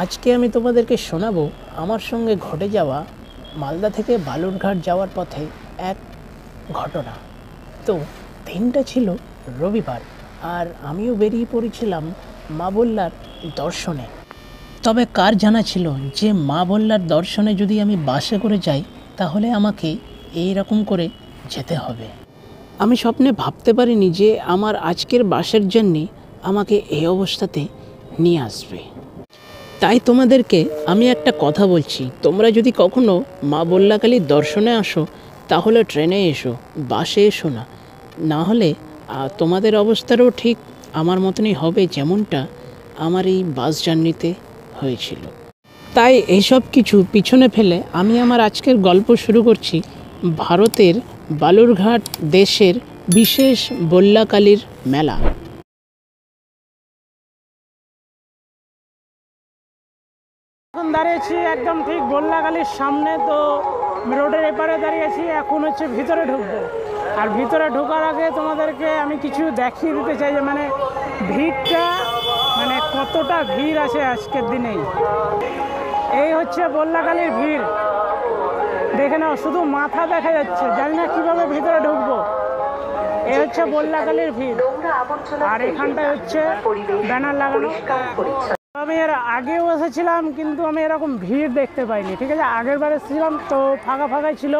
আজকে আমি তোমাদেরকে শোনাবো আমার সঙ্গে ঘটে যাওয়া মালদা থেকে বালুরঘাট যাওয়ার পথে এক ঘটনা। তো দিনটা ছিল রবিবার, আর আমিও বেরিয়ে পড়েছিলাম মা বল্লার দর্শনে। তবে কার জানা ছিল যে মা বল্লার দর্শনে যদি আমি বাসে করে যাই তাহলে আমাকে এই রকম করে যেতে হবে। আমি স্বপ্নে ভাবতে পারিনি যে আমার আজকের বাসের জন্যে আমাকে এই অবস্থাতে নিয়ে আসবে। তাই তোমাদেরকে আমি একটা কথা বলছি, তোমরা যদি কখনো মা বল্লাকালীর দর্শনে আসো তাহলে ট্রেনে এসো, বাসে এসো না। না হলে তোমাদের অবস্থারও ঠিক আমার মতনই হবে, যেমনটা আমার এই বাস জার্নিতে হয়েছিল। তাই এইসব কিছু পিছনে ফেলে আমি আমার আজকের গল্প শুরু করছি ভারতের বালুরঘাট দেশের বিশেষ বল্লাকালীর মেলা। এখন দাঁড়িয়েছি একদম ঠিক বল্লাকালীর সামনে। তো রোডের এপারে দাঁড়িয়েছি, এখন হচ্ছে ভিতরে ঢুকবো। আর ভিতরে ঢোকার আগে তোমাদেরকে আমি কিছু দেখিয়ে দিতে চাই যে ভিড়টা কতটা ভিড় আছে আজকের দিনেই। এই হচ্ছে বল্লাকালীর ভিড়, দেখে নাও, শুধু মাথা দেখা যাচ্ছে। জানি না কীভাবে ভিতরে ঢুকবো। এই হচ্ছে বল্লাকালীর ভিড়, আর এখানটায় হচ্ছে ব্যানার লাগানো। আমি এর আগেও এসেছিলাম, কিন্তু আমি এরকম ভিড় দেখতে পাইনি। ঠিক আছে, আগের বার এসেছিলাম তো ফাঁকা ফাঁকাই ছিল।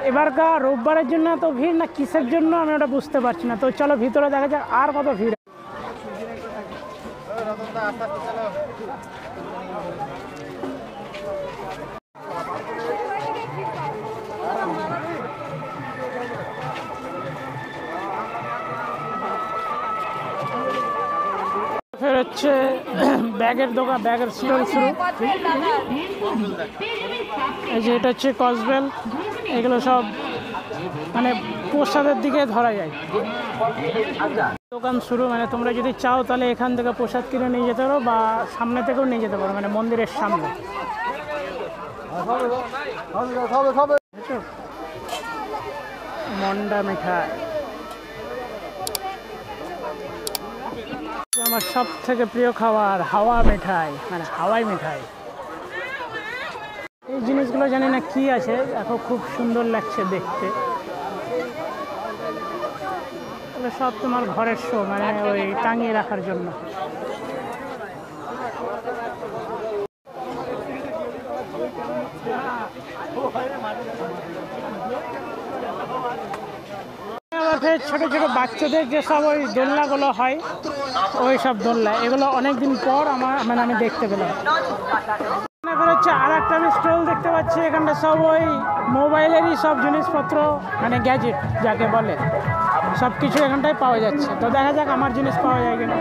এবারকার রোববারের জন্য এত ভিড় না কিসের জন্য আমি ওটা বুঝতে পারছি না। তো চলো ভিতরে দেখা যাক আর কত ভিড়। ফের হচ্ছে ব্যাগের দোকান, ব্যাগের স্টল শুরু। এই যে এটা হচ্ছে কসবেল, এগুলো সব প্রসাদের দিকে ধরা যায়। দোকান শুরু, তোমরা যদি চাও তাহলে এখান থেকে প্রসাদ কিনে নিয়ে যেতে পারো, বা সামনে থেকেও নিয়ে যেতে পারো, মন্দিরের সামনে। মন্ডা মিঠাই আমার সব থেকে প্রিয় খাবার, হাওয়া মিঠাই, হাওয়াই মিঠাই। এই জিনিসগুলো জানি না কি আছে, দেখো খুব সুন্দর লাগছে দেখতে। এগুলো সব তোমার ঘরের শো, ওই টাঙিয়ে রাখার জন্য। ছোট ছোট বাচ্চাদের যেসব ওই দোলনাগুলো হয়, ওই সব দোলনা, এগুলো অনেকদিন পর আমি দেখতে পেলাম। হচ্ছে আর একটা আমি স্টল দেখতে পাচ্ছি, এখানটা সব ওই মোবাইলেরই সব জিনিসপত্র, গ্যাজেট যাকে বলে, সব কিছু এখানটায় পাওয়া যাচ্ছে। তো দেখা যাক আমার জিনিস পাওয়া যায় কিনা।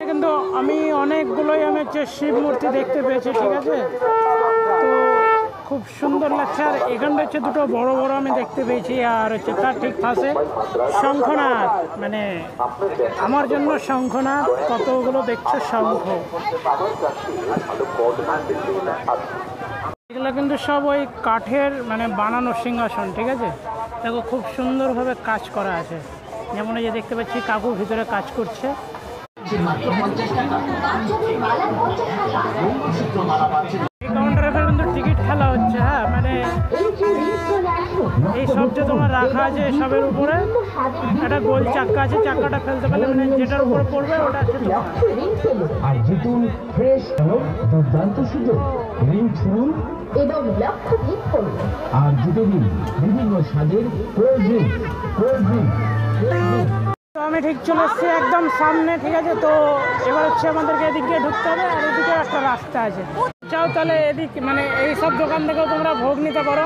কিন্তু আমি অনেকগুলোই হচ্ছে শিব মূর্তি দেখতে পেয়েছি। ঠিক আছে, তো খুব সুন্দর লাগছে। আর এখানটা হচ্ছে দুটো বড় বড় আমি দেখতে পেয়েছি, আর হচ্ছে তার ঠিক পাশে শঙ্খনাথ, আমার জন্য শঙ্খনাথ। কতগুলো দেখছো শঙ্খ, এগুলো কিন্তু সব ওই কাঠের বানানো সিংহাসন। ঠিক আছে, দেখো খুব সুন্দরভাবে কাজ করা আছে। যেমন এই যে দেখতে পাচ্ছি কাকু ভিতরে কাজ করছে। এই কাউন্টারে কিন্তু টিকিট খেলা হচ্ছে। হ্যাঁ, এই সব যে তোমার রাখা আছে, সবের উপরে একটা গোল চাক্কা আছে, চাক্কাটা ফেলতে পারলে যেটার উপরে পড়বে ওটা আছে তোমার। আর জিতুন ফ্রেশ দুর্দান্ত সুযোগ, রিং ছুড়ুন এবং লক্ষ্য ঠিক করুন, আর জিতে দিন বিভিন্ন স্বাদের কোল্ড ড্রিঙ্ক। তো আমি ঠিক চলে এসেছি একদম সামনে। ঠিক আছে, তো এবার হচ্ছে আমাদেরকে এদিক দিয়ে ঢুকতে হবে, আর এদিকে একটা রাস্তা আছে। চাও তাহলে এদিক এই সব দোকান থেকেও তোমরা ভোগ নিতে পারো,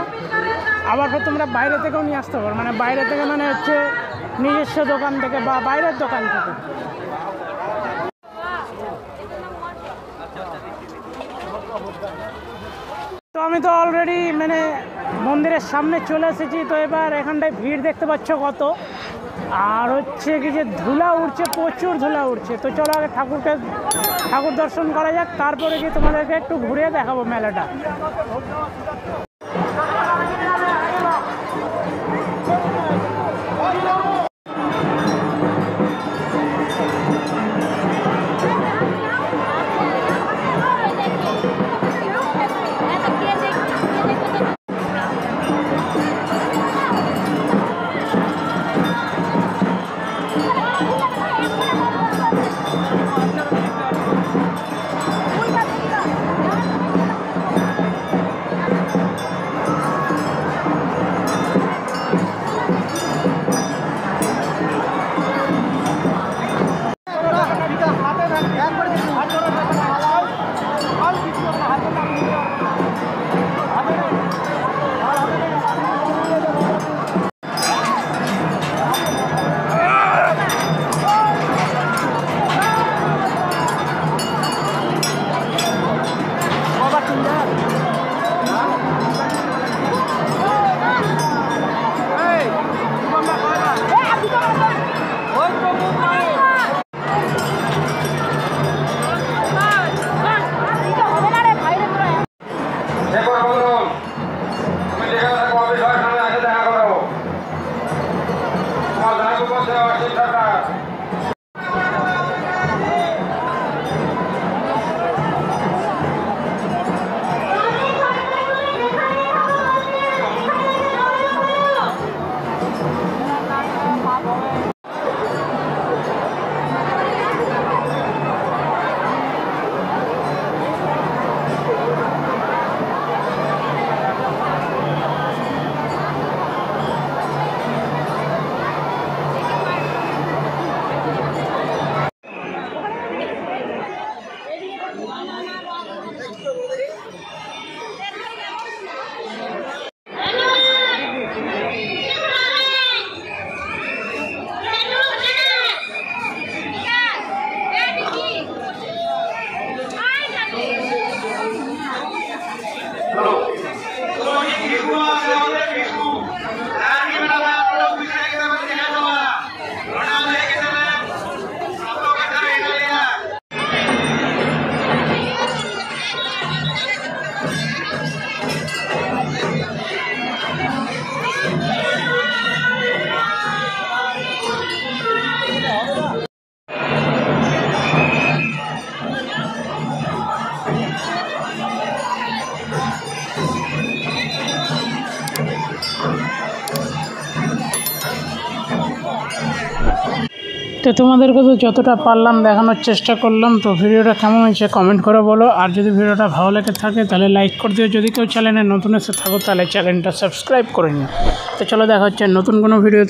আবার তোমরা বাইরে থেকেও নিয়ে আসতে পারো। বাইরে থেকে হচ্ছে নিজস্ব দোকান থেকে বা বাইরের দোকান থেকে। তো আমি তো অলরেডি মন্দিরের সামনে চলে এসেছি। তো এবার এখানটায় ভিড় দেখতে পাচ্ছ কত, আর হচ্ছে কি যে ধুলা উঠছে, প্রচুর ধুলা উঠছে। তো চলো আগে ঠাকুর দর্শন করা যাক, তারপরে গিয়ে তোমাদেরকে একটু ঘুরিয়ে দেখাবো মেলাটা। তো তোমাদেরকে তো যতটা পারলাম দেখানোর চেষ্টা করলাম। তো ভিডিওটা কেমন হয়েছে কমেন্ট করে বলো, আর যদি ভিডিওটা ভালো লেগে থাকে তাহলে লাইক করে দিও। যদি কেউ চ্যানেলে নতুন এসে থাকো তাহলে চ্যানেলটা সাবস্ক্রাইব করে নিও। তো চলো দেখা হচ্ছে নতুন কোনো ভিডিওতে।